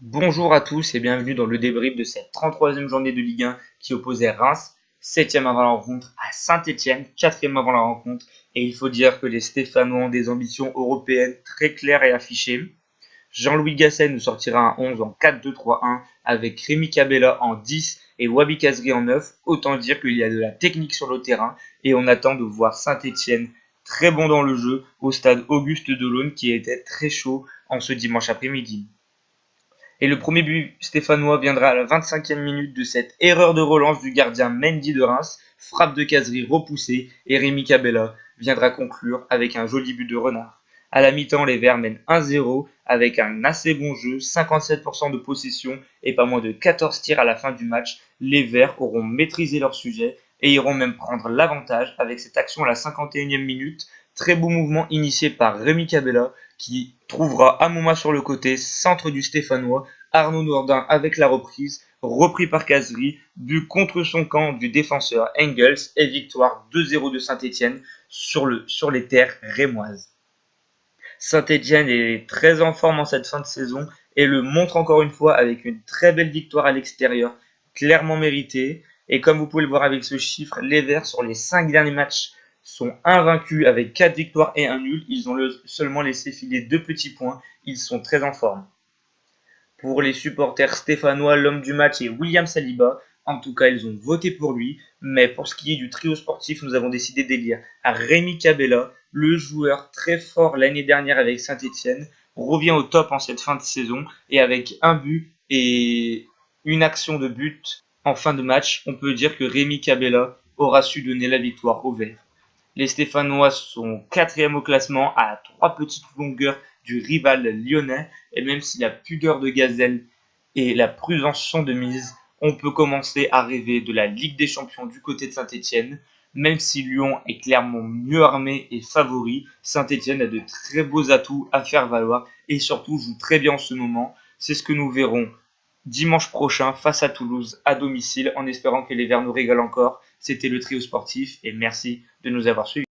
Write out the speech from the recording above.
Bonjour à tous et bienvenue dans le débrief de cette 33e journée de Ligue 1 qui opposait Reims, 7e avant la rencontre, à Saint-Étienne, 4e avant la rencontre. Et il faut dire que les Stéphanois ont des ambitions européennes très claires et affichées. Jean-Louis Gasset nous sortira un 11 en 4-2-3-1 avec Rémi Cabella en 10 et Wabi Kazri en 9. Autant dire qu'il y a de la technique sur le terrain et on attend de voir Saint-Étienne très bon dans le jeu au stade Auguste Delaune qui était très chaud en ce dimanche après-midi. Et le premier but stéphanois viendra à la 25e minute de cette erreur de relance du gardien Mendy de Reims, frappe de caserie repoussée et Rémi Cabella viendra conclure avec un joli but de Renard. À la mi-temps, les Verts mènent 1-0 avec un assez bon jeu, 57% de possession et pas moins de 14 tirs à la fin du match. Les Verts auront maîtrisé leur sujet et iront même prendre l'avantage avec cette action à la 51e minute. Très beau mouvement initié par Rémi Cabella qui trouvera Amouma sur le côté, centre du Stéphanois, Arnaud Nourdin avec la reprise, repris par Kazri, but contre son camp du défenseur Engels et victoire 2-0 de Saint-Étienne sur les terres rémoises. Saint-Étienne est très en forme en cette fin de saison et le montre encore une fois avec une très belle victoire à l'extérieur, clairement méritée. Et comme vous pouvez le voir avec ce chiffre, les Verts sur les 5 derniers matchs sont invaincus avec 4 victoires et un nul. Ils ont seulement laissé filer 2 petits points. Ils sont très en forme. Pour les supporters stéphanois, l'homme du match est William Saliba. En tout cas, ils ont voté pour lui. Mais pour ce qui est du trio sportif, nous avons décidé d'élire à Rémi Cabella, le joueur très fort l'année dernière avec Saint-Étienne, revient au top en cette fin de saison et avec un but et une action de but en fin de match, on peut dire que Rémi Cabella aura su donner la victoire aux Verts. Les Stéphanois sont quatrième au classement à 3 petites longueurs du rival lyonnais et même si la pudeur de Gazelle et la prudence sont de mise, on peut commencer à rêver de la Ligue des Champions du côté de Saint-Étienne. Même si Lyon est clairement mieux armé et favori, Saint-Étienne a de très beaux atouts à faire valoir et surtout joue très bien en ce moment. C'est ce que nous verrons dimanche prochain face à Toulouse à domicile en espérant que les Verts nous régalent encore. C'était le trio sportif et merci de nous avoir suivis.